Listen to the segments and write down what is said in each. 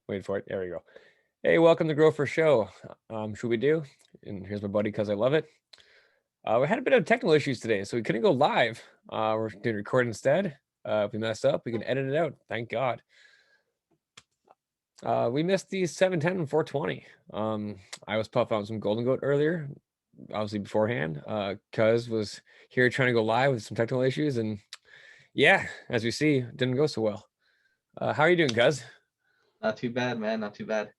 Wait for it. There we go. Hey, welcome to Grow for Show. Should we do? And here's my buddy because I love it. We had a bit of technical issues today, so we couldn't go live. We're going to record instead. If we mess up, we can edit it out. Thank God. We missed the 710 and 420. I was puffing out some Golden Goat earlier, obviously beforehand. Cuz was here trying to go live with some technical issues, and yeah, as we see, didn't go so well. How are you doing, Cuz? Not too bad, man. Not too bad.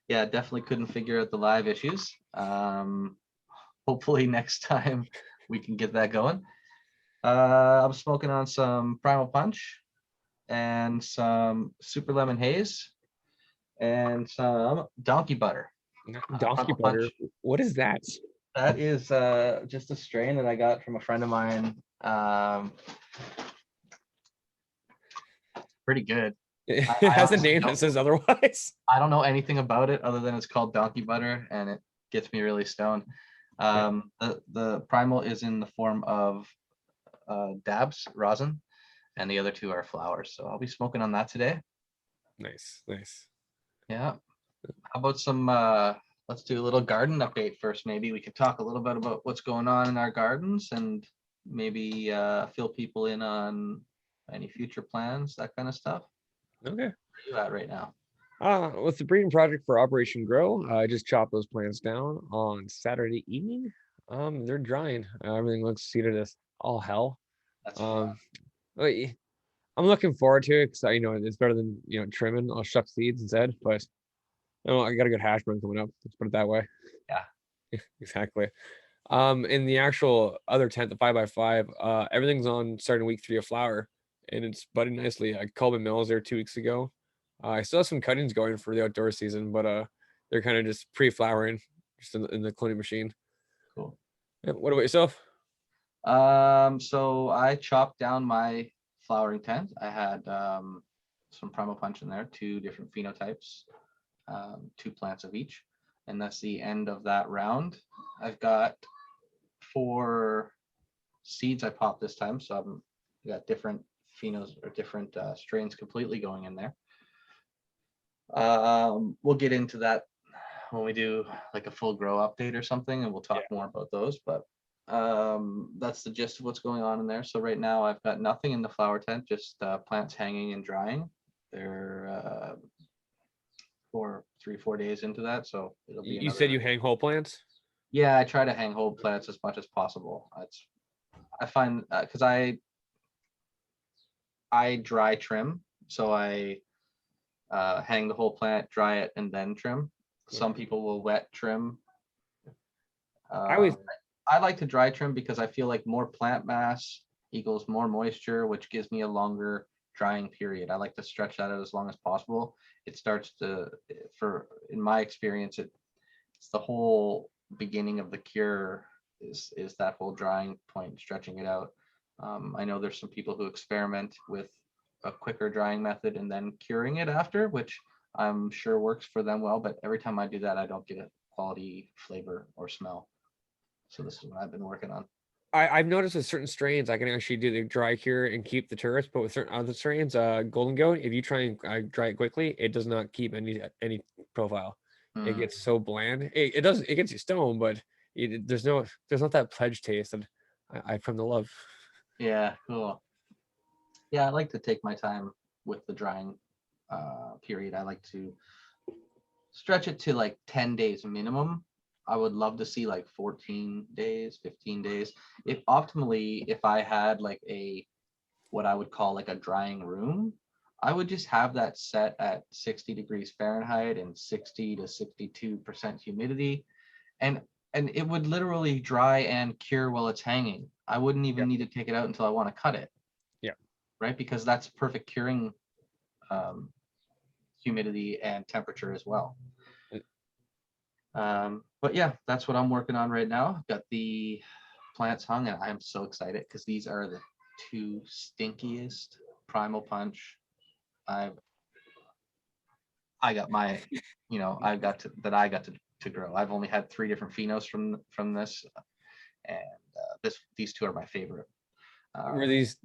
Yeah, definitely couldn't figure out the live issues. Hopefully next time we can get that going. I'm smoking on some Primal Punch and some Super Lemon Haze and some Donkey Butter. Donkey Primal butter. Punch. What is that? That is just a strain that I got from a friend of mine. Pretty good. It I has a honestly name that says otherwise. I don't know anything about it other than it's called Donkey Butter and it gets me really stoned. The primal is in the form of dabs, rosin, and the other two are flowers. So I'll be smoking on that today. Nice, nice. Yeah. How about some let's do a little garden update first. Maybe we could talk a little bit about what's going on in our gardens and maybe fill people in on any future plans, that kind of stuff. Okay. Where are you at right now? With the breeding project for Operation Grow, I just chopped those plants down on Saturday evening. They're drying. Everything looks seeded as all hell. That's Um, but I'm looking forward to it because it's better than trimming. I'll shuck seeds instead. But I got a good hash brown coming up. Let's put it that way. yeah. Exactly. In the actual other tent, the 5x5, everything's on starting week 3 of flower, and it's budding nicely. I called my mills there 2 weeks ago. I still have some cuttings going for the outdoor season, but they're kind of just pre-flowering, just in the cloning machine. Cool. Yeah, what about yourself? So I chopped down my flowering tent. I had some Primal Punch in there, two different phenotypes, two plants of each, and that's the end of that round. I've got 4 seeds I popped this time, so I got different phenos or different strains completely going in there. We'll get into that when we do like a full grow update or something, and we'll talk more about those. But that's the gist of what's going on in there. So right now I've got nothing in the flower tent, just plants hanging and drying. They're 4 days into that, so it'll be You said you hang whole plants? Yeah, I try to hang whole plants as much as possible. I find because I dry trim, so I hang the whole plant, dry it, and then trim. Some people will wet trim. I like to dry trim because I feel like more plant mass equals more moisture, which gives me a longer drying period. I like to stretch that out as long as possible. It starts to, in my experience, it's the whole beginning of the cure is that whole drying point, stretching it out. I know there's some people who experiment with a quicker drying method and then curing it after, which I'm sure works for them well, but every time I do that, I don't get a quality flavor or smell. So this is what I've been working on. I've noticed with certain strains, I can actually do the dry cure and keep the turrets, but with certain other strains, Golden Goat, if you try and dry it quickly, it does not keep any profile. It gets so bland. It gets you stoned, but there's not that pledge taste that I come to love. Yeah, cool. Yeah, I like to take my time with the drying period. I like to stretch it to like 10 days minimum. I would love to see like 14 days, 15 days. If optimally, if I had like what I would call like a drying room, I would just have that set at 60 degrees Fahrenheit and 60 to 62% humidity. And it would literally dry and cure while it's hanging. I wouldn't even need to take it out until I want to cut it. Yeah. Right, because that's perfect curing humidity and temperature as well. But yeah, that's what I'm working on right now. Got the plants hung, and I'm so excited because these are the 2 stinkiest Primal Punch I got my, I got to grow. I've only had 3 different phenos from this, and these 2 are my favorite. Were these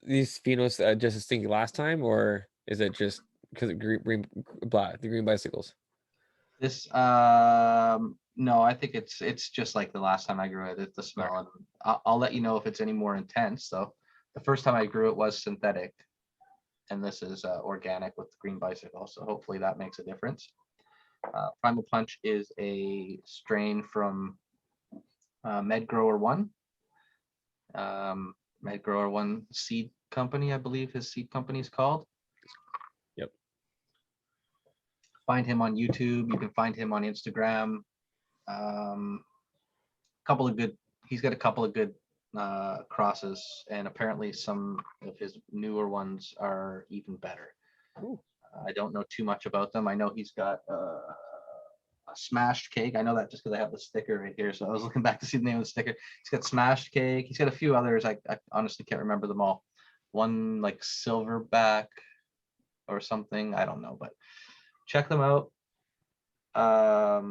phenos just as stinky last time, or is it just because of the green bicycles. This no, I think it's just like the last time I grew it. It's the smell, Okay. and I'll let you know if it's any more intense. Though the first time I grew it was synthetic, and this is organic with the green bicycle. So hopefully that makes a difference. Primal Punch is a strain from Med Grower One. Med Grower One seed company, I believe his seed company is called. Yep. Find him on YouTube. You can find him on Instagram. Couple of good. He's got a couple of good crosses, and apparently some of his newer ones are even better. Ooh. I don't know too much about them. I know he's got a smashed cake. I know that just because I have the sticker right here. So I was looking back to see the name of the sticker. He's got smashed cake. He's got a few others. I honestly can't remember them all. One like silverback or something. I don't know, but check them out. I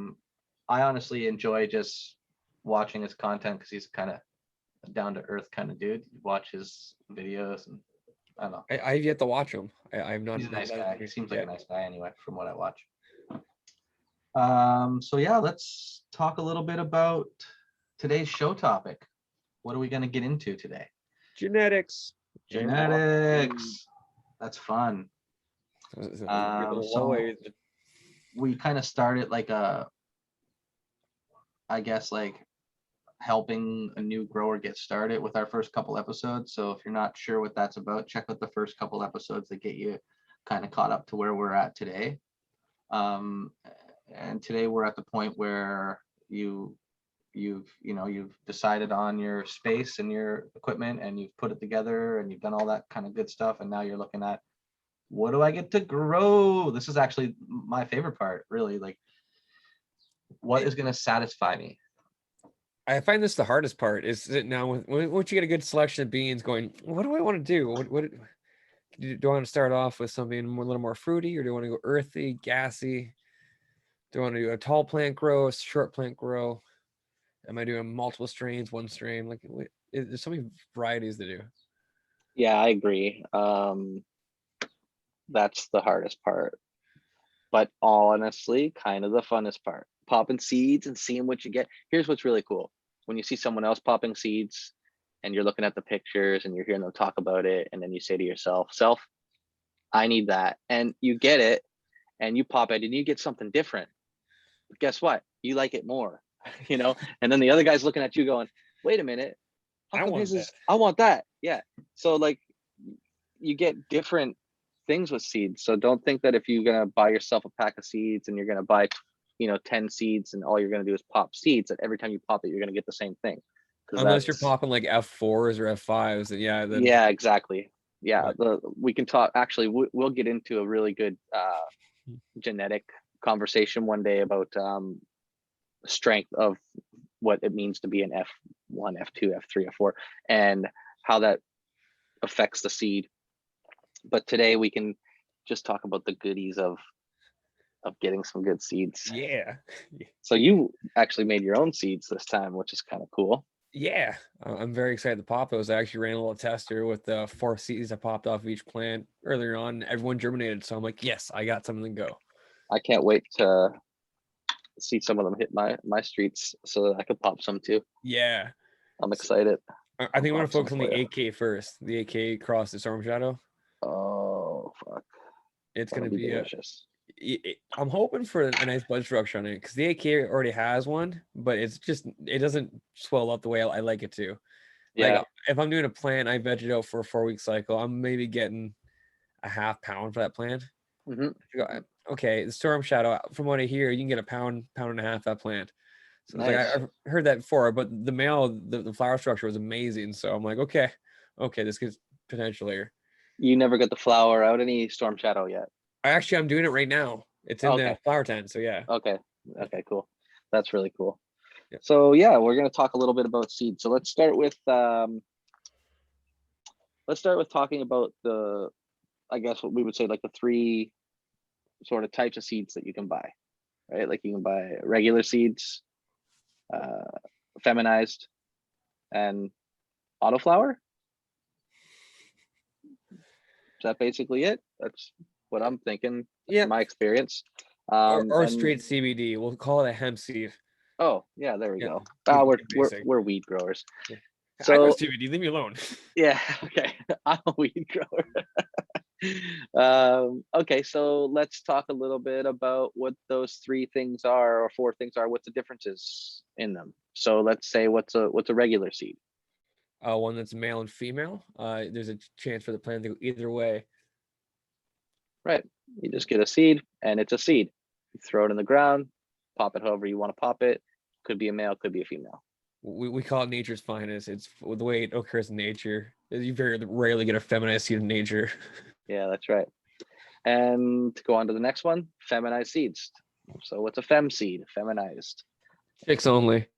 honestly enjoy just watching his content because he's kind of a down to earth kind of dude. You watch his videos, and I don't know. I've yet to watch them. I'm not. He's a nice guy. He seems like Yeah. a nice guy anyway, from what I watch. So yeah, let's talk a little bit about today's show topic. What are we going to get into today? Genetics. Genetics. That's fun. So we kind of started like I guess like helping a new grower get started with our first couple episodes. So if you're not sure what that's about, check out the first couple episodes that get you kind of caught up to where we're at today. And today we're at the point where you've decided on your space and your equipment, and you've put it together, and you've done all that kind of good stuff, and now you're looking at, what do I get to grow? This is actually my favorite part, really. Like, what is going to satisfy me? I find this the hardest part is that now once you get a good selection of beans going, what do I want to do? What do I want to start off with something a little more fruity, or do I want to go earthy, gassy? Do I want to do a tall plant grow, a short plant grow? Am I doing multiple strains, one strain? Like, there's so many varieties to do. Yeah, I agree. That's the hardest part. But honestly, kind of the funnest part. Popping seeds and seeing what you get. Here's what's really cool. When you see someone else popping seeds and you're looking at the pictures and you're hearing them talk about it, and then you say to yourself, I need that. And you get it and you pop it and you get something different. But guess what? You like it more, And then the other guy's looking at you going, wait a minute. How come his is, I want that. Yeah. So like you get different things with seeds. So don't think that if you're going to buy yourself a pack of seeds and you're going to buy 10 seeds and all you're going to do is pop seeds, that every time you pop it you're going to get the same thing. Unless you're popping like F4s or F5s, then yeah, exactly. Yeah, we can talk, actually we'll get into a really good genetic conversation one day about strength of what it means to be an F1, F2, F3, F4, and how that affects the seed. But today we can just talk about the goodies of getting some good seeds. Yeah. So you actually made your own seeds this time, which is kind of cool. Yeah, I'm very excited to pop those. I actually ran a little tester with the 4 seeds I popped off of each plant earlier on. Everyone germinated, so I'm like, yes, I got something to go. I can't wait to see some of them hit my streets so that I could pop some too. Yeah, I'm excited. I think I'm gonna focus on the AK first. The AK cross the Storm Shadow. Oh fuck! It's gonna be delicious. I'm hoping for a nice bud structure on it, because the AK already has one, but it doesn't swell up the way I like it to. Yeah. Like, if I'm doing a plant, I veg it out for a 4-week cycle, I'm maybe getting a half pound for that plant. Mm-hmm. Okay, the Storm Shadow, from what I hear, you can get a pound and a half that plant. So nice. It's like, I've heard that before, but the male, the flower structure was amazing. So I'm like, okay, this gets potential here. You never got the flower out any Storm Shadow yet? I'm doing it right now. It's in the flower tent, so yeah. Okay, cool. That's really cool. Yeah. So yeah, we're gonna talk a little bit about seeds. So let's start with talking about I guess what we would say, like the 3 sort of types of seeds that you can buy, right? Like you can buy regular seeds, feminized, and autoflower. Is that basically it? what I'm thinking. Yeah. My experience. Or And- straight CBD. We'll call it a hemp seed. Oh yeah, there we Yeah, go. keep it basic. We're weed growers. Yeah. I So go CBD. Leave me alone. yeah, okay. I'm a weed grower. Okay, so let's talk a little bit about what those 3 things are or 4 things are. What's the differences in them? So let's say what's a regular seed? One that's male and female. There's a chance for the plant to go either way. Right. You just get a seed and it's a seed. You throw it in the ground, pop it however you want to pop it. Could be a male, could be a female. We call it nature's finest. It's the way it occurs in nature. You very rarely get a feminized seed in nature. Yeah, that's right. And to go on to the next one, feminized seeds. So what's a fem seed? Feminized. Chicks only.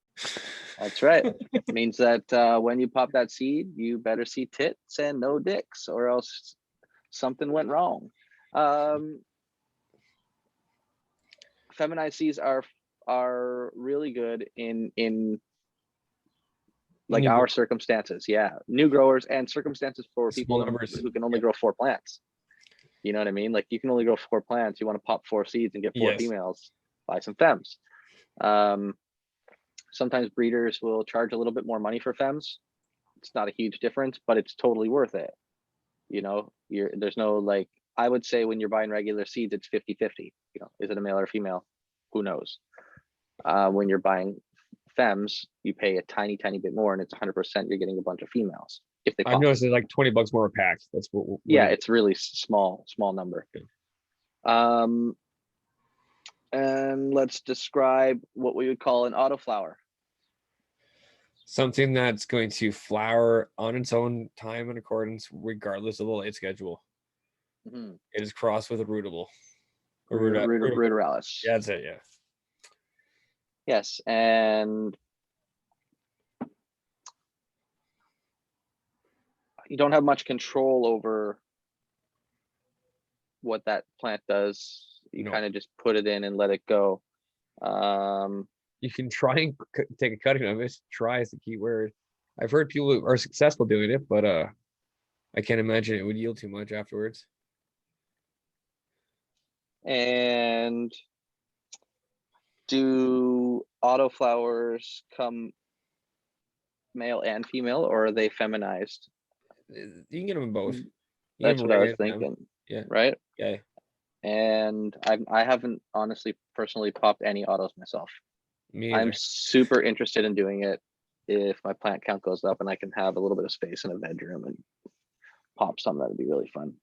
That's right. Means that when you pop that seed, you better see tits and no dicks, or else something went wrong. Feminized seeds are really good in like New our circumstances. Yeah, new growers and circumstances for Small people numbers. who can only grow 4 plants. You know what I mean? Like you can only grow 4 plants. You want to pop 4 seeds and get 4 Yes. females. Buy some fems. Sometimes breeders will charge a little bit more money for fems. It's not a huge difference, but it's totally worth it. You know, there's no like, I would say when you're buying regular seeds, it's 50-50. You know, is it a male or female? Who knows? When you're buying fems, you pay a tiny bit more, and it's 100% you're getting a bunch of females. If they I've pop. noticed it's like $20 more a pack. That's what Yeah, it's really small number. And let's describe what we would call an autoflower. something that's going to flower on its own time and accordance, regardless of the light schedule. Mhm. It is crossed with a rootable. Ruderalis. Yeah, that's it. Yeah. Yes, and you don't have much control over what that plant does. You No. kind of just put it in and let it go. You can try and take a cutting of it. Try is the key word. I've heard people who are successful doing it, but I can't imagine it would yield too much afterwards. And do autoflowers come male and female, or are they feminized? You can get them in both. You That's can what I was ram them. thinking. Yeah. Right. Yeah. And I haven't honestly personally popped any autos myself. Me I'm either. super interested in doing it if my plant count goes up and I can have a little bit of space in a bedroom and pop some. That'd be really fun.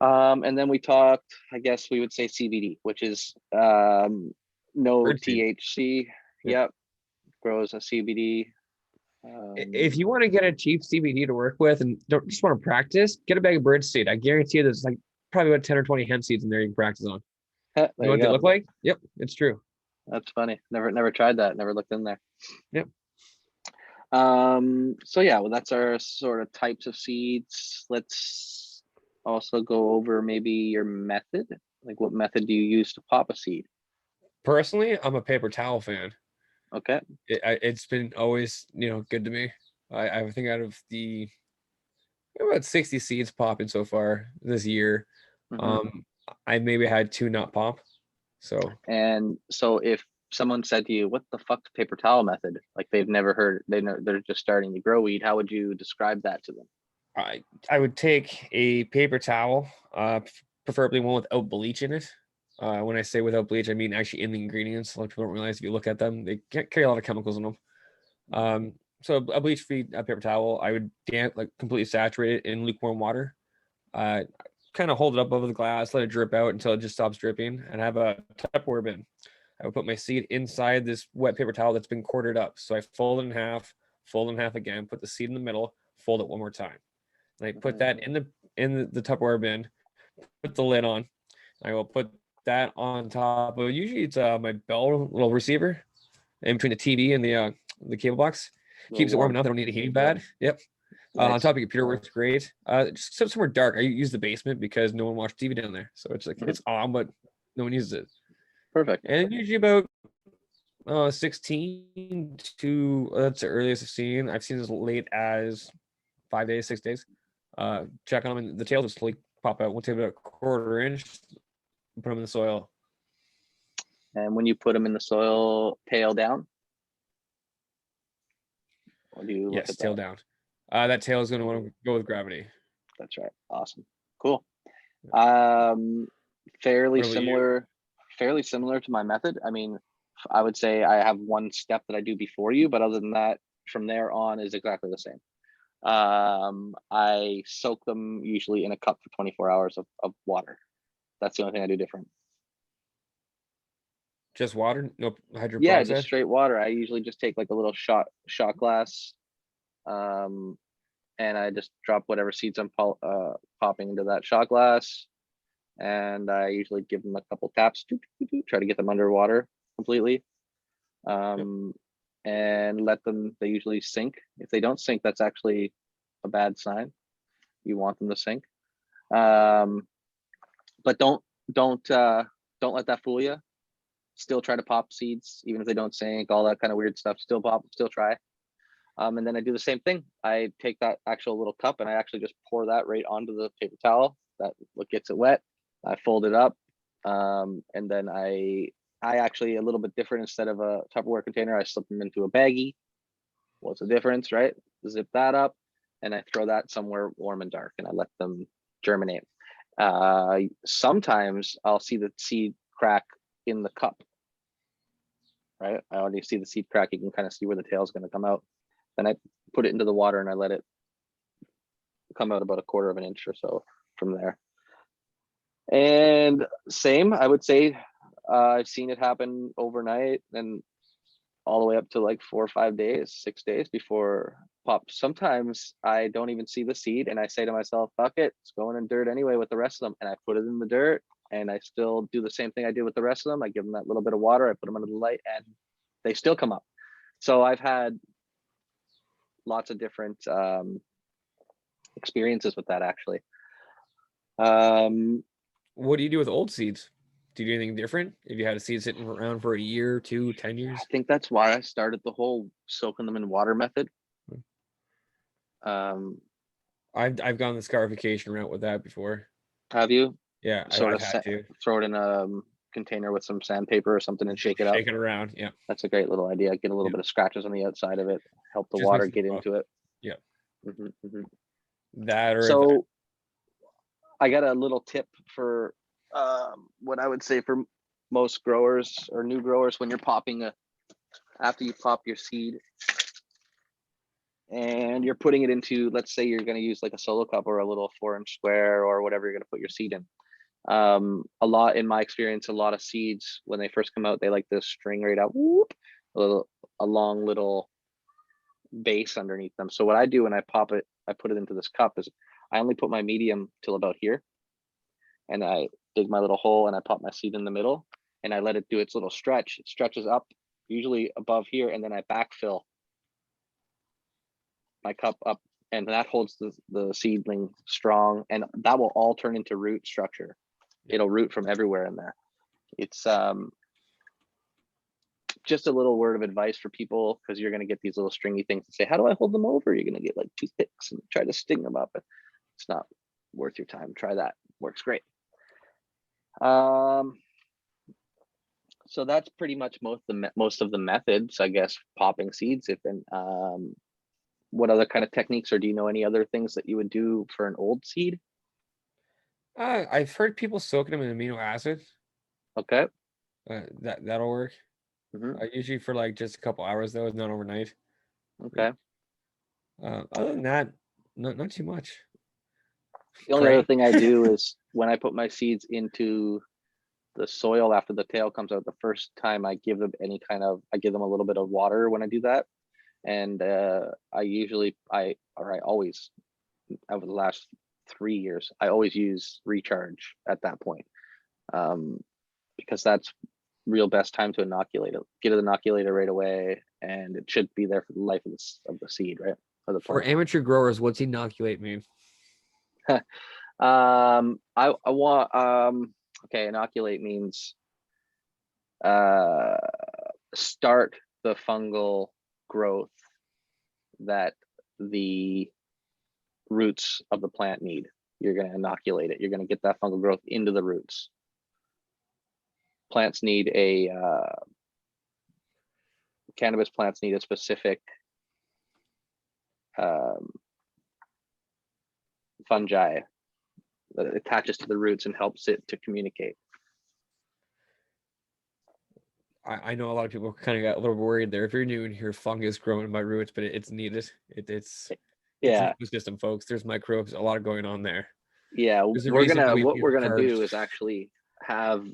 And then we talked, I guess we would say CBD, which is no Birdseed. THC. Yep. Yep. Grows a CBD. If you want to get a cheap CBD to work with and don't just want to practice, get a bag of birdseed. I guarantee you there's like probably about 10 or 20 hemp seeds in there you can practice on. There You know what they look like? Yep, it's true. That's funny. Never tried that. Never looked in there. Yep. So yeah, well, that's our sort of types of seeds. Let's also go over maybe your method. Like what method do you use to pop a seed? Personally, I'm a paper towel fan. Okay. It's been always, good to me. I think out of the about 60 seeds popping so far this year, I maybe had 2 not pop. And so if someone said to you, what the fuck's paper towel method? Like they've never heard, they're just starting to grow weed. How would you describe that to them? I would take a paper towel, preferably one without bleach in it. When I say without bleach, I mean actually in the ingredients. A lot of people don't realize if you look at them, they carry a lot of chemicals in them. So a bleach-free paper towel, I would completely saturate it in lukewarm water. Kind of hold it up over the glass, let it drip out until it just stops dripping, and have a Tupperware bin. I would put my seed inside this wet paper towel that's been quartered up. So I fold it in half again, put the seed in the middle, fold it one more time. And I put that in the Tupperware bin, put the lid on. I will put that on top of, usually it's my Bell little receiver in between the TV and the cable box. Keeps it warm enough. I don't need a heating pad. Yep. Nice. On top of your computer works great. Just somewhere dark. I use the basement because no one watched TV down there. So it's like it's on, but no one uses it. Perfect. And usually about 16 to that's the earliest I've seen. I've seen as late as 5 days, 6 days. Check on them, and the tails are pop out. We'll take about a 1/4 inch, put them in the soil. And when you put them in the soil, tail down? Or do you look Yes, at tail that? down. That tail is going to want to go with gravity. That's right. Awesome. Cool. What Fairly about you? similar, fairly similar to my method. I mean, I would say I have one step that I do before you, but other than that, from there on is exactly the same. I soak them usually in a cup for 24 hours of water. That's the only thing I do different. Just water, no hydrogen Yeah, just peroxide. straight water. I usually just take like a little shot glass, and I just drop whatever seeds I'm popping into that shot glass, and I usually give them a couple taps, try to get them underwater completely, and let them. They usually sink. If they don't sink, that's actually a bad sign. You want them to sink, but don't let that fool you. Still try to pop seeds, even if they don't sink, all that kind of weird stuff. Still pop, still try. And then I do the same thing. I take that actual little cup and I actually just pour that right onto the paper towel. That what gets it wet. I fold it up, and then I actually a little bit different. Instead of a Tupperware container, I slip them into a baggie. What's the difference, right? Zip that up, and I throw that somewhere warm and dark, and I let them germinate. Sometimes I'll see the seed crack in the cup. Right, I already see the seed crack. You can kind of see where the tail is going to come out. Then I put it into the water and I let it come out about a 1/4 inch or so from there. And same, I would say, I've seen it happen overnight and all the way up to like 4 or 5 days, 6 days before pop. Sometimes I don't even see the seed and I say to myself, fuck it, it's going in dirt anyway with the rest of them. And I put it in the dirt and I still do the same thing I did with the rest of them. I give them that little bit of water, I put them under the light and they still come up. So I've had lots of different experiences with that actually. What do you do with old seeds? Do you do anything different? If you had a seed sitting around for a year, 2, 10 I years? think that's why I started the whole soaking them in water method. I've gone the scarification route with that before. Have you? Yeah, Sort I've of had to throw it in a container with some sandpaper or something and shake it up. shake it around. Yeah, That's a great little idea. Get a little Yeah. bit of scratches on the outside of it, help the just water makes it get rough. into it. Yeah, That or so I got a little tip for what I would say for most growers or new growers when you're popping after you pop your seed and you're putting it into, let's say you're going to use like a solo cup or a little 4-inch square or whatever you're going to put your seed in. A lot, in my experience, a lot of seeds when they first come out, they like this string right out, whoop, a long little base underneath them. So what I do when I pop it, I put it into this cup is I only put my medium till about here, and I dig my little hole and I pop my seed in the middle and I let it do its little stretch. It stretches up usually above here, and then I backfill my cup up, and that holds the seedling strong, and that will all turn into root structure. It'll root from everywhere in there. It's just a little word of advice for people, because you're going to get these little stringy things and say, how do I hold them over? You're going to get like toothpicks and try to sting them up. It's not worth your time. Try that. Works great. So that's pretty much most of the methods, I guess, popping seeds. What other kind of techniques, or do you know any other things that you would do for an old seed? I've heard people soaking them in amino acid. Okay. That'll work. Usually for like just a couple hours though, not overnight. Okay. Other than that, not too much. The only other thing I do is when I put my seeds into the soil after the tail comes out, the first time I give them I give them a little bit of water when I do that. And I always, over the last 3 years, I always use recharge at that point, because that's real best time to inoculate it. Get it inoculated right away, and it should be there for the life of the seed, right? For amateur growers, what's inoculate mean? I want okay, inoculate means start the fungal growth that the roots of the plant need. you're going to inoculate it. You're going to get that fungal growth into the roots. Plants need cannabis plants need a specific fungi that attaches to the roots and helps it to communicate. I know a lot of people kind of got a little worried there. If you're new and hear fungus growing in my roots, but it's needed. It's Yeah, an ecosystem, folks. There's microbes, a lot of going on there. yeah. There's a reason why we What feed we're the gonna carbs. do is actually have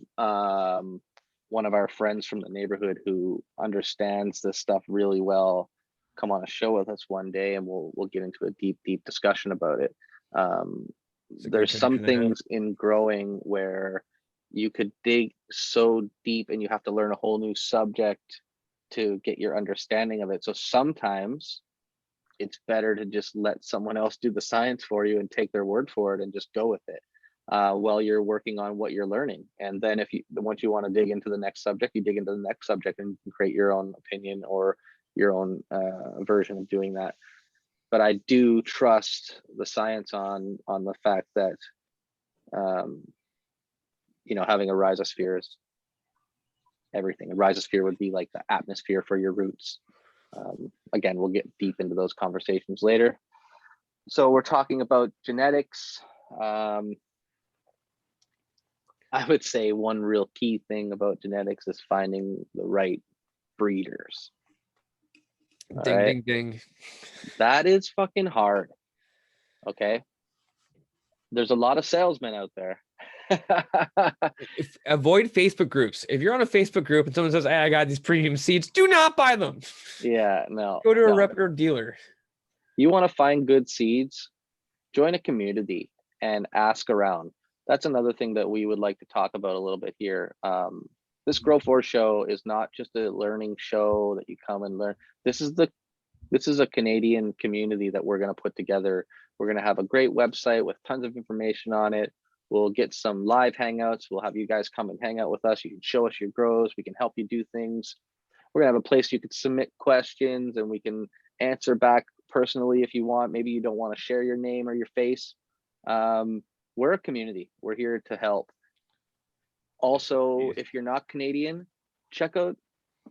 one of our friends from the neighborhood who understands this stuff really well come on a show with us one day, and we'll get into a deep discussion about it. It's a good There's some connection to have. things in growing where you could dig so deep and you have to learn a whole new subject to get your understanding of it. So sometimes it's better to just let someone else do the science for you and take their word for it and just go with it while you're working on what you're learning. And then once you want to dig into the next subject, you dig into the next subject and you can create your own opinion or your own version of doing that. But I do trust the science on the fact that having a rhizosphere is everything. A rhizosphere would be like the atmosphere for your roots. Again, we'll get deep into those conversations later. So we're talking about genetics. I would say one real key thing about genetics is finding the right breeders. Ding, right? ding, ding. That is fucking hard. Okay. There's a lot of salesmen out there. Avoid Facebook groups. If you're on a Facebook group and someone says, "Hey, I got these premium seeds," do not buy them. Yeah, no. Go to a no. reputable dealer. You want to find good seeds, join a community and ask around. That's another thing that we would like to talk about a little bit here. This Grow Force show is not just a learning show that you come and learn. This is a Canadian community that we're going to put together. We're going to have a great website with tons of information on it. We'll get some live hangouts. We'll have you guys come and hang out with us. You can show us your grows. We can help you do things. We're going to have a place you could submit questions and we can answer back personally if you want. Maybe you don't want to share your name or your face. We're a community. We're here to help. Also, if you're not Canadian, check out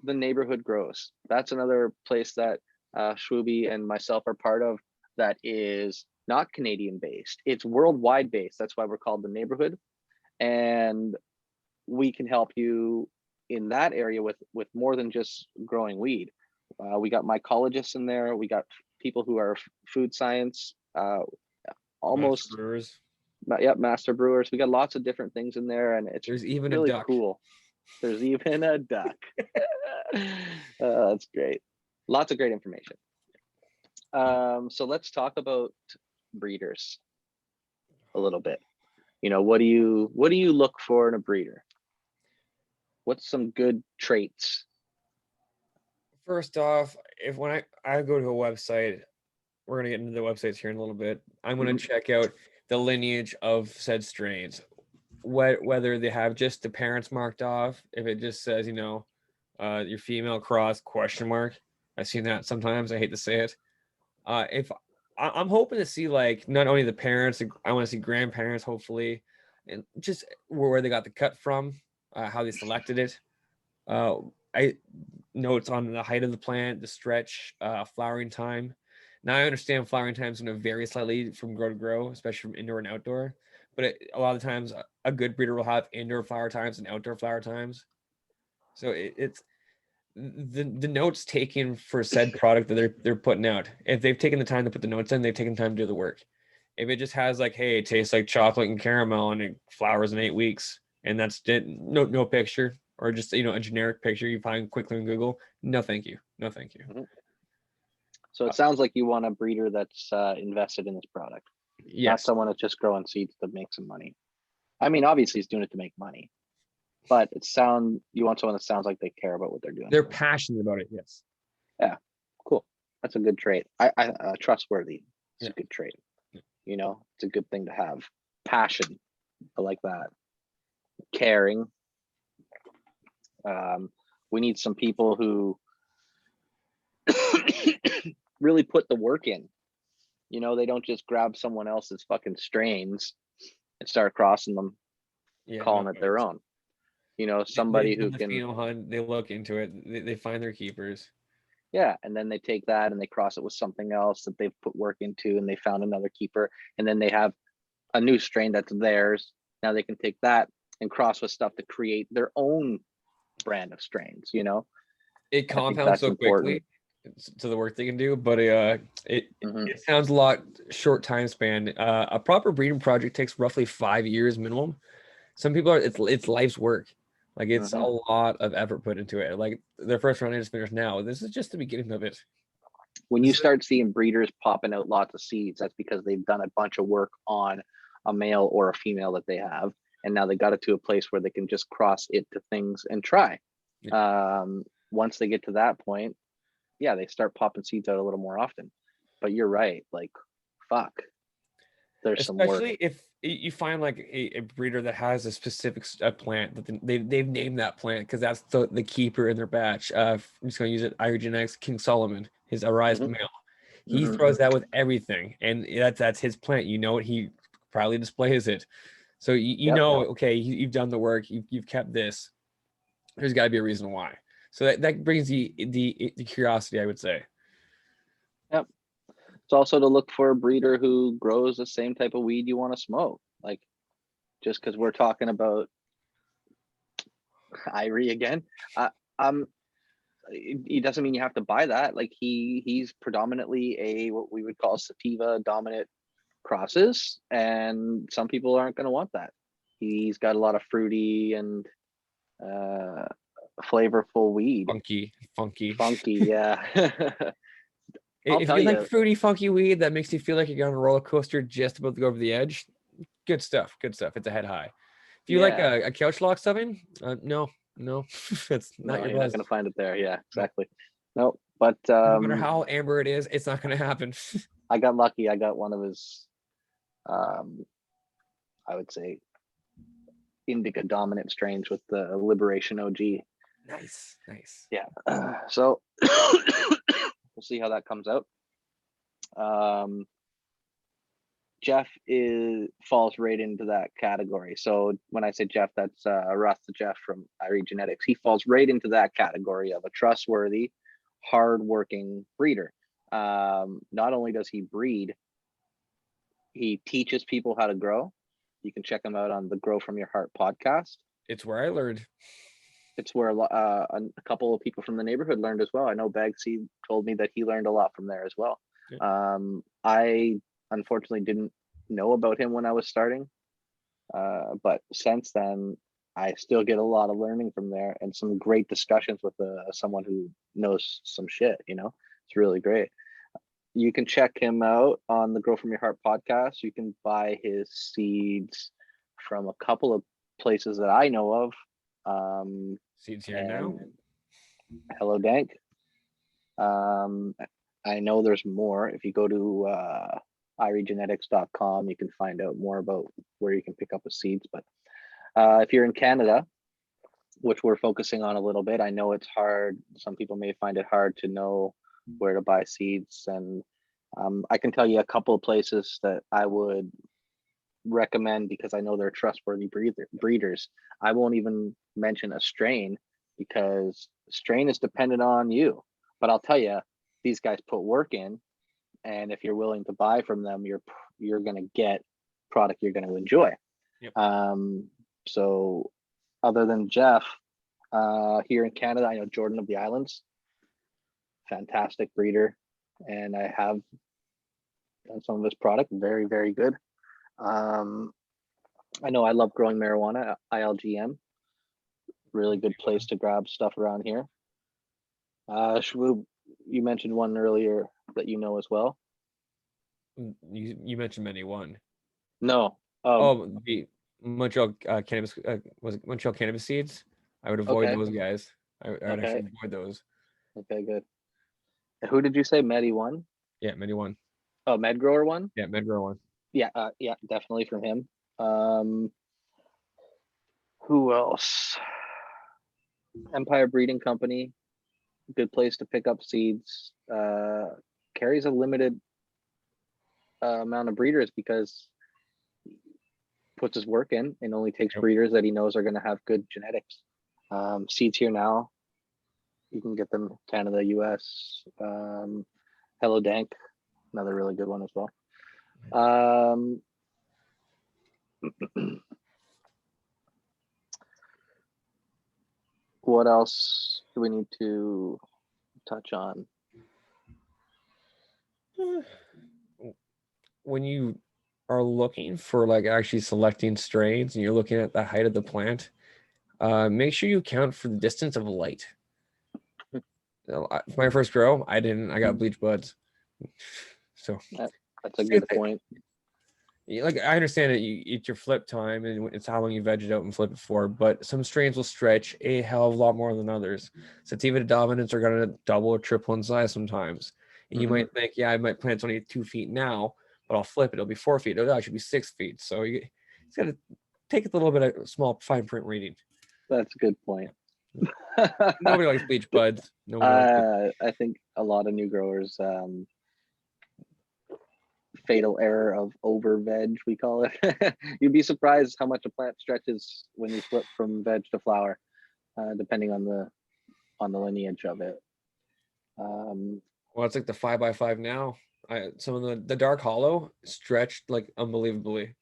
the Neighborhood Grows. That's another place that Shwooby and myself are part of that is not Canadian based. It's worldwide based. That's why we're called the Neighborhood. And we can help you in that area with more than just growing weed. We got mycologists in there. We got people who are food science, almost Master brewers. Master brewers. We got lots of different things in there, and it's There's even really a duck. cool. There's even a duck. That's great. Lots of great information. So let's talk about breeders a little bit. What do you look for in a breeder? What's some good traits? First off, when I go to a website, we're gonna get into the websites here in a little bit. I'm gonna check out the lineage of said strains, whether they have just the parents marked off. If it just says, your female cross ? I've seen that sometimes. I hate to say it. If I'm hoping to see like not only the parents, I want to see grandparents, hopefully, and just where they got the cut from, how they selected it. I notes on the height of the plant, the stretch, flowering time. Now I understand flowering time is going to vary slightly from grow to grow, especially from indoor and outdoor. But a lot of times, a good breeder will have indoor flower times and outdoor flower times. So it's the notes taken for said product that they're putting out. If they've taken the time to put the notes in, they've taken time to do the work. If it just has like, hey, it tastes like chocolate and caramel and it flowers in 8 weeks, and that's it, no picture, or just a generic picture you find quickly on Google, no thank you. So it sounds like you want a breeder that's invested in this product. Yes. Not someone that's just growing seeds to make some money. I mean, obviously he's doing it to make money, but you want someone that sounds like they care about what they're doing. They're passionate about it. Yes. Yeah, cool. That's a good trait. I trustworthy. It's a good trait. It's a good thing to have. Passion. I like that. Caring. We need some people who really put the work in. You know, they don't just grab someone else's fucking strains and start crossing them, Yeah, calling no, it their own. You know, They've somebody who done the can, phenol hunt. They look into it. They find their keepers. yeah, and then they take that and they cross it with something else that they've put work into, and they found another keeper, and then they have a new strain that's theirs. Now they can take that and cross with stuff to create their own brand of strains, you know? It I think compounds that's so important. quickly to the work they can do, but it Mhm. it sounds a lot short time span. A proper breeding project takes roughly 5 years minimum. Some people are it's life's work. Like it's a Mhm. lot of effort put into it. Like their first round is finished now. This is just the beginning of it. When you This is start seeing breeders popping out lots of seeds, that's because they've done a bunch of work on a male or a female that they have, and now they got it to a place where they can just cross it to things and try. Once they get to that point, yeah, they start popping seeds out a little more often. But you're right, like, fuck, there's some work. especially if you find like a breeder that has a specific plant that they've named that plant because that's the keeper in their batch. I'm just gonna use it. Genetics King Solomon, his Arise Mhm. male. He Mhm. throws that with everything, and that's his plant. You know what he proudly displays it. So you Yep. know, okay, you've done the work. You've kept this. There's got to be a reason why. So that brings the curiosity, I would say. Yep. It's also to look for a breeder who grows the same type of weed you want to smoke. Like, just because we're talking about Irie again, uh, um, it doesn't mean you have to buy that. Like, he's predominantly a what we would call sativa dominant crosses, and some people aren't going to want that. He's got a lot of fruity and uh, flavorful weed. Funky. Funky, yeah. I'll If tell you like you, fruity, funky weed that makes you feel like you're on a roller coaster just about to go over the edge, good stuff. Good stuff. It's a head high. If you like yeah. a couch lock stuffing, no, it's not No, your you're not buzz. going to find it there. Yeah, No, exactly. No, but no matter how amber it is, it's not going to happen. I got lucky. I got one of his, um, I would say, indica dominant strains with the Liberation OG. Nice. Yeah. So we'll see how that comes out. Um, Jeff falls right into that category. So when I say Jeff, that's Russ the Jeff from Irie Genetics. He falls right into that category of a trustworthy, hardworking breeder. Not only does he breed, he teaches people how to grow. You can check him out on the Grow From Your Heart podcast. It's where I learned. It's where a couple of people from the neighborhood learned as well. I know Bagsy told me that he learned a lot from there as well. Yeah. I unfortunately didn't know about him when I was starting, but since then, I still get a lot of learning from there and some great discussions with someone who knows some shit. You know, it's really great. You can check him out on the Grow From Your Heart podcast. You can buy his seeds from a couple of places that I know of. Seeds here now. And Hello Dank. I know there's more. If you go to iriegenetics.com, you can find out more about where you can pick up the seeds. But if you're in Canada, which we're focusing on a little bit, I know it's hard. Some people may find it hard to know where to buy seeds. And I can tell you a couple of places that I would recommend because I know they're trustworthy breeders. I won't even mention a strain because strain is dependent on you. But I'll tell you, these guys put work in, and if you're willing to buy from them, you're going to get product you're going to enjoy. Yep. So other than Jeff, here in Canada, I know Jordan of the Islands, fantastic breeder, and I have done some of his product, very, very good. I know I love growing marijuana, ILGM, really good place to grab stuff around here. Shwoob, you mentioned one earlier that you know as well. You mentioned many one. No. The Montreal cannabis was it Montreal cannabis seeds. I would avoid Okay. those guys. I would Okay. actually avoid those. Okay, good. Who did you say? Medi one? Yeah, many one. Oh, Med Grower one? Yeah, Medgrow one. Yeah, yeah, definitely from him. Who else? Empire Breeding Company, good place to pick up seeds. Carries a limited amount of breeders because puts his work in and only takes Yep. breeders that he knows are going to have good genetics. Seeds here now. You can get them Canada, US. Hello Dank, another really good one as well. What else do we need to touch on? When you are looking for like actually selecting strains and you're looking at the height of the plant, make sure you account for the distance of light. For my first grow, I got bleach buds. So That's a good point. Like I understand that you eat your flip time and it's how long you veg it out and flip it for, but some strains will stretch a hell of a lot more than others. Sativa dominants are gonna double or triple in size sometimes. And you might think, yeah, my plant's only 2 feet now, but I'll flip it, it'll be 4 feet. It'll actually be 6 feet. So it's gotta take a little bit of small fine print reading. That's a good point. Nobody likes bleach buds. I think a lot of new growers fatal error of over veg, we call it. You'd be surprised how much a plant stretches when you flip from veg to flower, depending on the lineage of it. Well, it's like the 5x5 now. Some of the dark hollow stretched like unbelievably,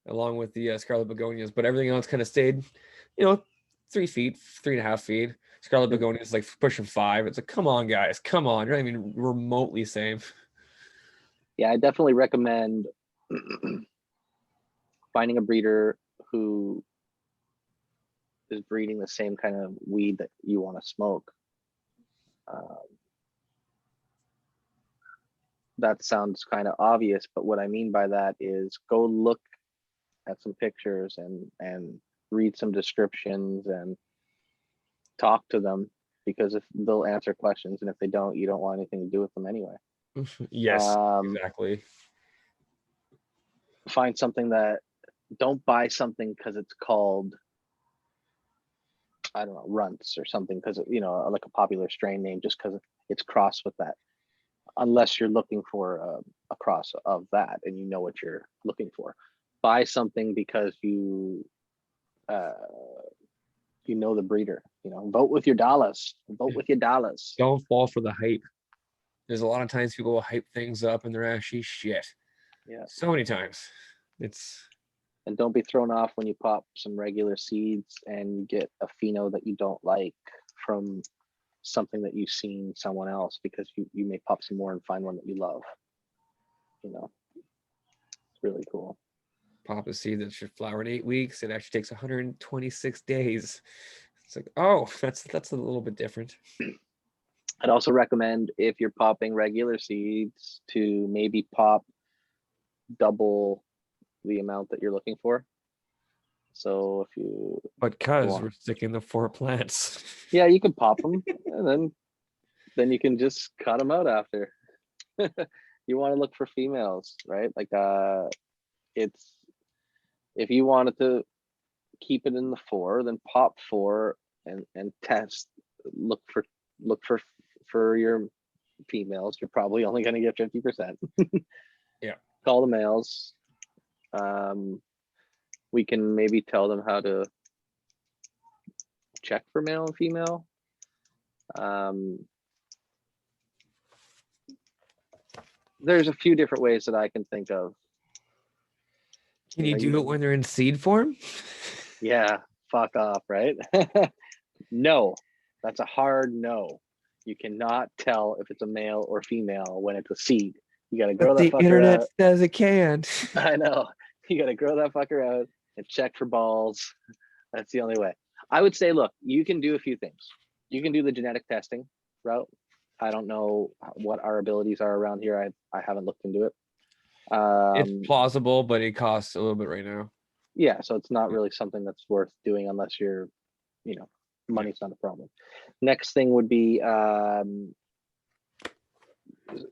along with the scarlet begonias, but everything else kind of stayed, 3 feet, 3.5 feet. Scarlet begonias like pushing 5. It's like, come on, guys, come on, you're not even remotely same. Yeah, I definitely recommend finding a breeder who is breeding the same kind of weed that you want to smoke. That sounds kind of obvious, but what I mean by that is go look at some pictures and read some descriptions and talk to them, because if they'll answer questions, and if they don't, you don't want anything to do with them anyway. Yes, exactly. Find something that, don't buy something because it's called, I don't know, runts or something, because like a popular strain name, just because it's crossed with that, unless you're looking for a cross of that and you know what you're looking for. Buy something because you know the breeder. Vote with your dollars. Vote with your dollars. Don't fall for the hype. There's a lot of times people will hype things up and they're actually shit. Yeah. So many times. And don't be thrown off when you pop some regular seeds and you get a pheno that you don't like from something that you've seen someone else, because you may pop some more and find one that you love. It's really cool. Pop a seed that should flower in 8 weeks. It actually takes 126 days. It's like, oh, that's a little bit different. I'd also recommend, if you're popping regular seeds, to maybe pop double the amount that you're looking for. So if you, because we're sticking to 4 plants. Yeah, you can pop them and then you can just cut them out after. You want to look for females, right? Like it's, if you wanted to keep it in the 4, then pop 4 and test, look for your females. You're probably only going to get 50%. Yeah. Call the males. We can maybe tell them how to check for male and female. There's a few different ways that I can think of. Can you do it when they're in seed form? Yeah, fuck off, right? No, that's a hard no. You cannot tell if it's a male or female when it's a seed. You gotta grow that fucker out. The internet says it can. I know. You gotta grow that fucker out and check for balls. That's the only way. I would say, look, you can do a few things. You can do the genetic testing route. I don't know what our abilities are around here. I haven't looked into it. It's plausible, but it costs a little bit right now. Yeah, so it's not really something that's worth doing unless you're, money's not a problem. Next thing would be,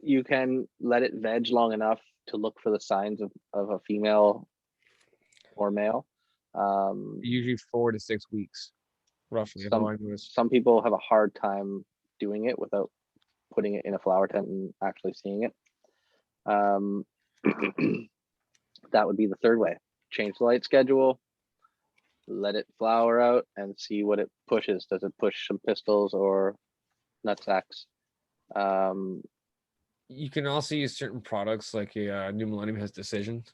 you can let it veg long enough to look for the signs of a female or male. Usually 4 to 6 weeks, roughly. Some people have a hard time doing it without putting it in a flower tent and actually seeing it. That would be the third way. Change the light schedule, let it flower out and see what it pushes. Does it push some pistils or nutsacks? You can also use certain products like a New Millennium has Decision.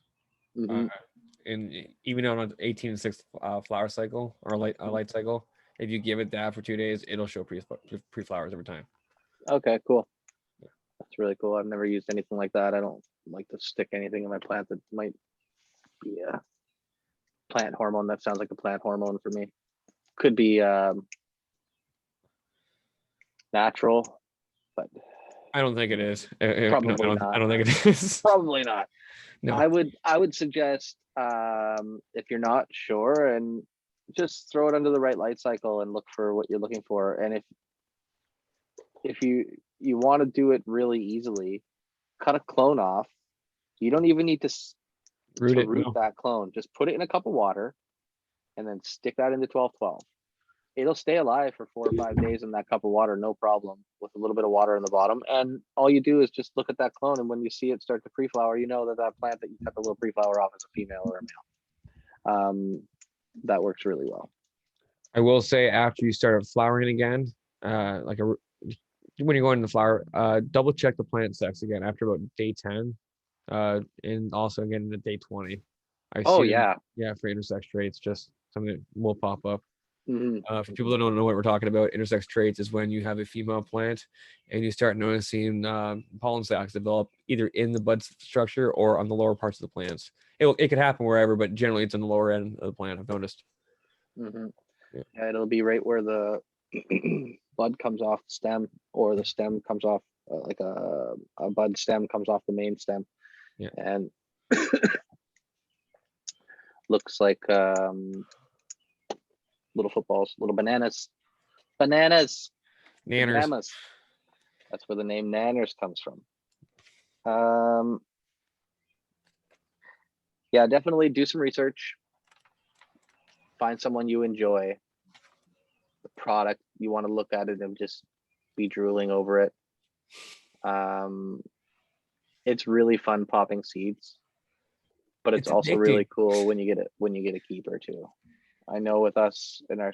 Mhm. And even on an 18 and 6 flower cycle or light cycle, if you give it that for 2 days, it'll show pre-flowers every time. Okay, cool. That's really cool. I've never used anything like that. I don't like to stick anything in my plant that might be a plant hormone. That sounds like a plant hormone for me. Could be natural, but I don't think it is. Probably I not. don't think it is. probably not. No. I would suggest if you're not sure, and just throw it under the right light cycle and look for what you're looking for. And if you want to do it really easily, cut a clone off. You don't even need to Root it. root No. that clone. Just put it in a cup of water and then stick that into 1212. It'll stay alive for 4 or 5 days in that cup of water, no problem, with a little bit of water in the bottom. And all you do is just look at that clone, and when you see it start to pre-flower, you know that that plant that you cut the little pre-flower off is a female or a male. That works really well. I will say after you start flowering again, when you're going to flower, double check the plant sex again after about day 10, and also again at day 20. I Oh see them, yeah. yeah, for intersex traits, just something that will pop up. Mhm. For people that don't know what we're talking about, intersex traits is when you have a female plant and you start noticing pollen sacs develop either in the bud structure or on the lower parts of the plants. It could happen wherever, but generally it's on the lower end of the plant, I've noticed. Mhm. Yeah. Yeah, it'll be right where the bud comes off the stem, or the stem comes off, like a bud stem comes off the main stem. Yeah. And looks like little footballs, little bananas. Bananas. Nanners. Pajamas. That's where the name Nanners comes from. Yeah, definitely do some research. Find someone you enjoy. The product you want to look at it and just be drooling over it. It's really fun popping seeds, but it's also addicting. really cool when you get a keeper too. I know with us and our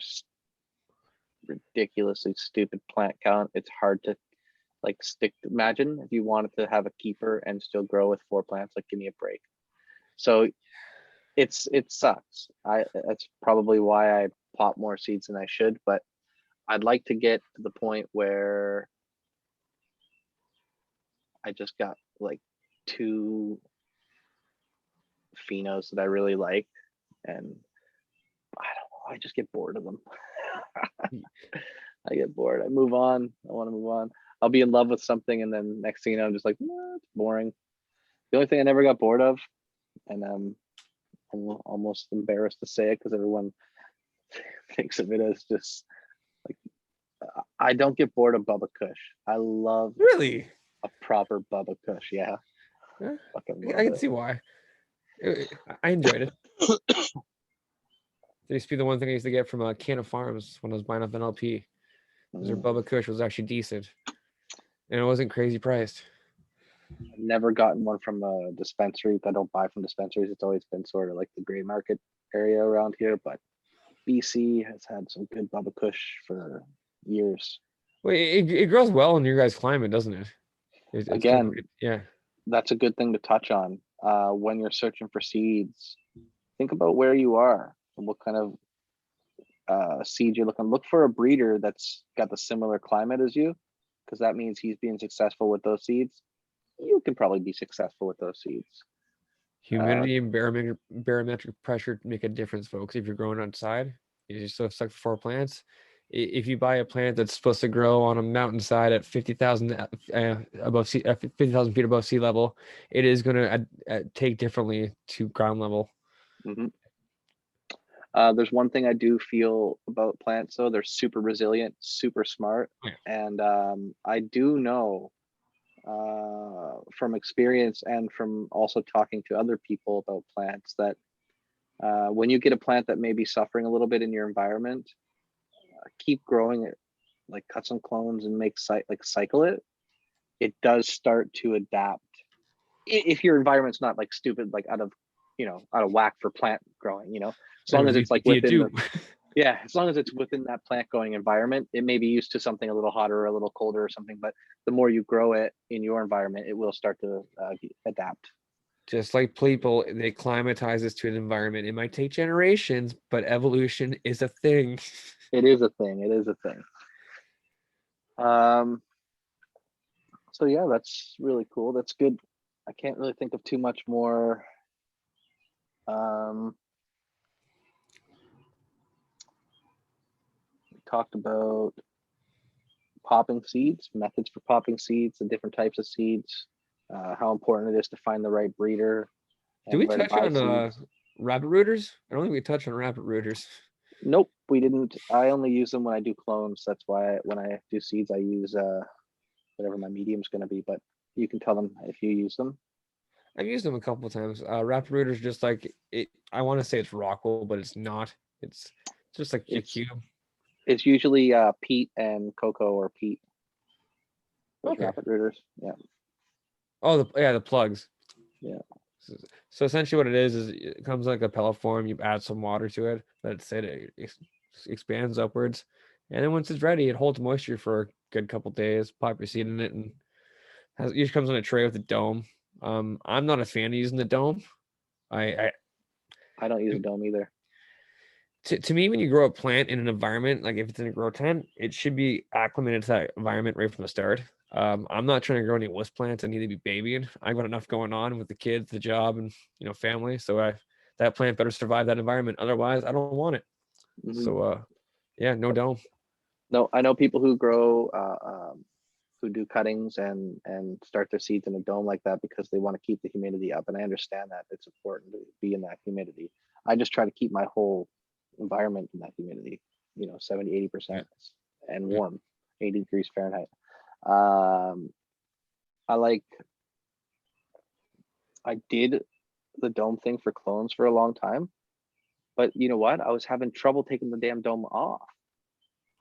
ridiculously stupid plant count, it's hard to like stick. Imagine if you wanted to have a keeper and still grow with 4 plants. Like, give me a break. So it sucks. That's probably why I pop more seeds than I should, but I'd like to get to the point where I just got like 2 phenos that I really like, and I don't know, I just get bored of them. I get bored. I move on. I want to move on. I'll be in love with something, and then next thing you know, I'm just like, it's boring. The only thing I never got bored of, and I'm almost embarrassed to say it because everyone thinks of it as just like, I don't get bored of Bubba Kush. I love Really a proper Bubba Kush. Yeah, yeah, fucking I love can it. see why. I enjoyed it. There used to be the one thing I used to get from Canna Farms when I was buying up an LP. Their Bubba Kush was actually decent, and it wasn't crazy priced. I've never gotten one from a dispensary. I don't buy from dispensaries. It's always been sort of like the gray market area around here, but BC has had some good Bubba Kush for years. Well, it grows well in your guys' climate, doesn't it? It's kind of Again, like yeah. that's a good thing to touch on. When you're searching for seeds, think about where you are and what kind of seed you're looking. Look for a breeder that's got the similar climate as you, because that means he's being successful with those seeds. You can probably be successful with those seeds. Humidity and barometric pressure make a difference, folks. If you're growing outside, you're so stuck for 4 plants. If you buy a plant that's supposed to grow on a mountainside at 50,000 above 50,000 feet above sea level, it is going to take differently to ground level. Mm-hmm. There's one thing I do feel about plants, though. They're super resilient, super smart. Yeah. And I do know from experience and from also talking to other people about plants that when you get a plant that may be suffering a little bit in your environment, keep growing it, like cut some clones and make cycle it. It does start to adapt if your environment's not like stupid, like out of whack for plant growing, as long as it's like Do you within do? yeah, as long as it's within that plant going environment. It may be used to something a little hotter or a little colder or something, but the more you grow it in your environment, it will start to adapt. Just like people, they climatize us to an environment. It might take generations, but evolution is a thing. It is a thing. It is a thing. So yeah, that's really cool. That's good. I can't really think of too much more. We talked about popping seeds, methods for popping seeds, the different types of seeds, how important it is to find the right breeder, Do and we where to touch buy on seeds. rabbit rooters? I don't think we touched on rabbit rooters. Nope, we didn't. I only use them when I do clones. That's why when I do seeds, I use whatever my medium's going to be. But you can tell them if you use them. I've used them a couple of times. Rabbit rooters, just like it. I want to say it's Rockwell, but it's not. It's just like a It's cube. it's usually peat and cocoa or peat. Those Okay. rapid rooters. Yeah. Oh, the plugs. Yeah. So essentially, what it is it comes like a pellet form. You add some water to it, let it sit. It expands upwards, and then once it's ready, it holds moisture for a good couple days. Pop your seed in it, and usually comes on a tray with a dome. I'm not a fan of using the dome. I I don't use a dome either. to me, when you grow a plant in an environment, like if it's in a grow tent, it should be acclimated to that environment right from the start. I'm not trying to grow any wuss plants. I need to be babying. I've got enough going on with the kids, the job, and family. So that plant better survive that environment. Otherwise, I don't want it. Mm-hmm. So yeah, no dome. No, I know people who grow who do cuttings and start their seeds in a dome like that because they want to keep the humidity up, and I understand that it's important to be in that humidity. I just try to keep my whole environment in that humidity, 70-80% and Yeah. warm, 80 degrees Fahrenheit. um I did the dome thing for clones for a long time, but you know what, I was having trouble taking the damn dome off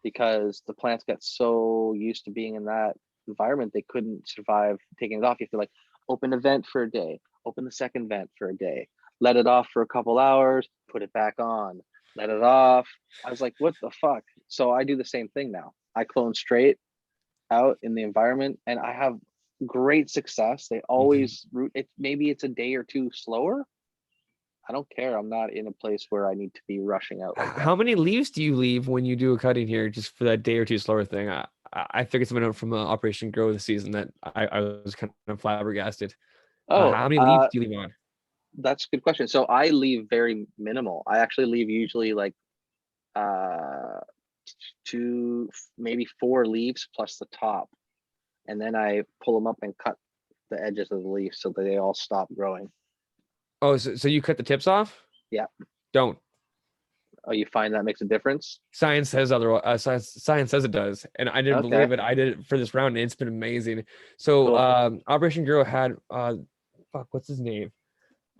because the plants got so used to being in that environment they couldn't survive taking it off. You have to like open a vent for a day, open the second vent for a day, let it off for a couple hours, put it back on, let it off. I was like, what the fuck? So I do the same thing now. I clone straight out in the environment and I have great success. They always root it. Maybe it's a day or two slower. I don't care. I'm not in a place where I need to be rushing out like that. How many leaves do you leave when you do a cutting here, just for that day or two slower thing? I figured something out from Operation Grow this season that I was kind of flabbergasted. Oh, How many leaves do you leave on? that's a good question. So I leave very minimal. I actually leave usually like uh 2, maybe 4 leaves plus the top, and then I pull them up and cut the edges of the leaves so that they all stop growing. Oh, so you cut the tips off? Yeah. Don't. Oh, you find that makes a difference? Science says otherwise. Science says it does, and I didn't Okay, believe it. I did it for this round, and it's been amazing. So, cool. Operation Girl had fuck, what's his name?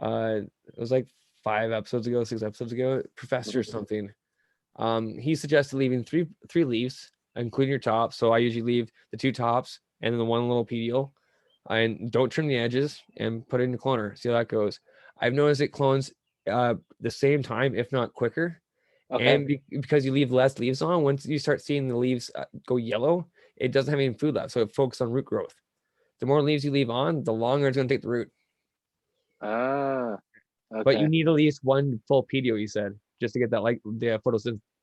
It was like 5 episodes ago, 6 episodes ago. Professor something. He suggested leaving three leaves, including your top. So I usually leave the 2 tops and then the 1 little pedial, and don't trim the edges and put it in the cloner. See how that goes. I've noticed it clones the same time, if not quicker. Okay. And because you leave less leaves on, once you start seeing the leaves go yellow, it doesn't have any food left. So it focuses on root growth. The more leaves you leave on, the longer it's going to take the root. Ah, But you okay. need at least 1 full pedio, you said, just to get that, like, the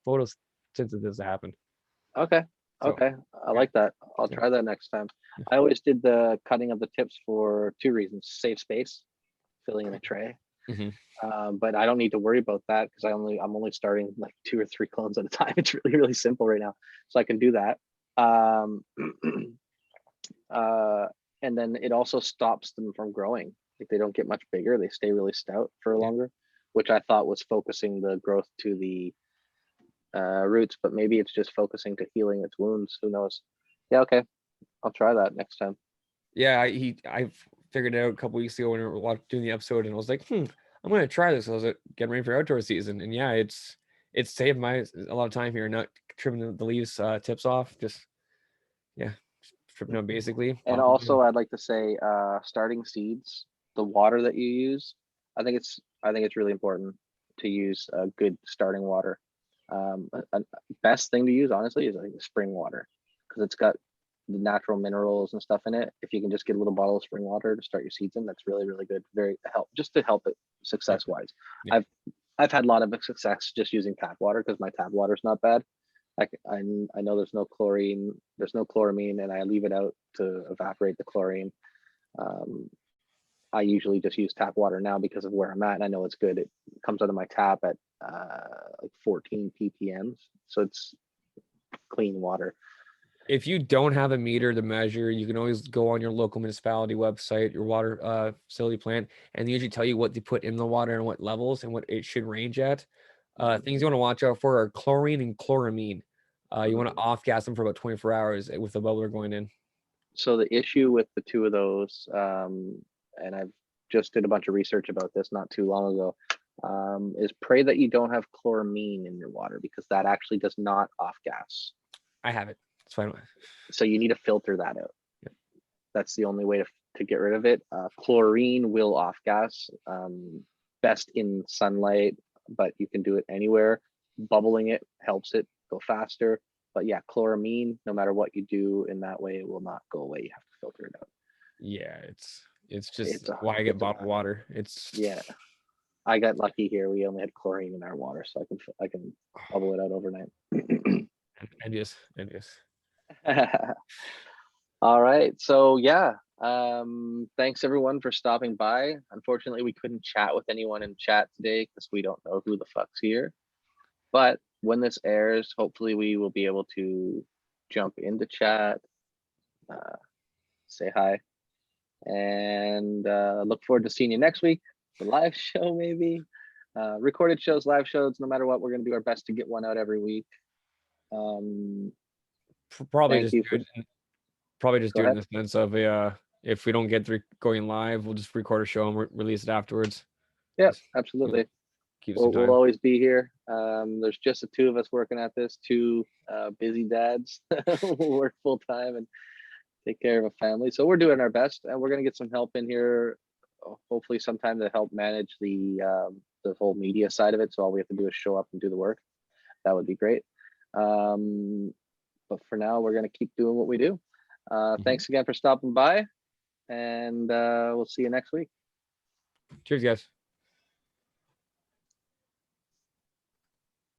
photosynthesis to happen. Okay. So Okay. I yeah, like that. I'll yeah. try that next time. I always did the cutting of the tips for 2 reasons: save space, filling in a tray. Mhm. But I don't need to worry about that because I'm only starting like 2 or 3 clones at a time. It's really, really simple right now. So I can do that. Um, and then it also stops them from growing. Like they don't get much bigger. They stay really stout for Yeah. longer, which I thought was focusing the growth to the roots, but maybe it's just focusing to healing its wounds. Who knows? Yeah, okay. I'll try that next time. Yeah, I figured it out a couple weeks ago when we were doing the episode, and I was like, I'm gonna try this. I was getting ready for outdoor season, and yeah, it's saved a lot of time here, not trimming the leaves tips off. Just yeah, stripping out basically. And popping also them. I'd like to say, starting seeds, the water that you use, I think it's really important to use a good starting water. Best thing to use honestly is like spring water, because it's got the natural minerals and stuff in it. If you can just get a little bottle of spring water to start your seeds in, that's really, really good. Just to help it success wise. Yeah. I've had a lot of success just using tap water because my tap water is not bad. I know there's no chlorine, there's no chloramine, and I leave it out to evaporate the chlorine. I usually just use tap water now because of where I'm at, and I know it's good. It comes out of my tap at like 14 ppms, so it's clean water. If you don't have a meter to measure, you can always go on your local municipality website, your water facility plant, and they usually tell you what they put in the water and what levels and what it should range at. Things you want to watch out for are chlorine and chloramine. You want to off gas them for about 24 hours with the bubbler going in. So the issue with the two of those, and I've just did a bunch of research about this not too long ago, is pray that you don't have chloramine in your water, because that actually does not off gas. I have it. It's fine. So you need to filter that out. Yep. That's the only way to get rid of it. Chlorine will off gas, best in sunlight, but you can do it anywhere. Bubbling it helps it go faster. But yeah, chloramine, no matter what you do in that way, it will not go away. You have to filter it out. Yeah, it's just It's why I get a bottled water. It's yeah. I got lucky here. We only had chlorine in our water, so I can bubble it out overnight. envious. All right. So yeah. Thanks everyone for stopping by. Unfortunately, we couldn't chat with anyone in chat today because we don't know who the fuck's here. But when this airs, hopefully we will be able to jump into chat, say hi, and look forward to seeing you next week. The live show, maybe. Recorded shows, live shows, no matter what, we're going to do our best to get one out every week. Probably Thank just you do it, probably just Go do it in ahead. the sense of if we don't get through going live, we'll just record a show and release it afterwards. Yeah, Just absolutely. keep some We'll time. always be here. There's just the two of us working at this, two busy dads who work full time and take care of a family. So we're doing our best, and we're gonna get some help in here, hopefully sometime, to help manage the whole media side of it. So all we have to do is show up and do the work. That would be great. But for now, we're gonna keep doing what we do. Thanks again for stopping by, and we'll see you next week. Cheers, guys.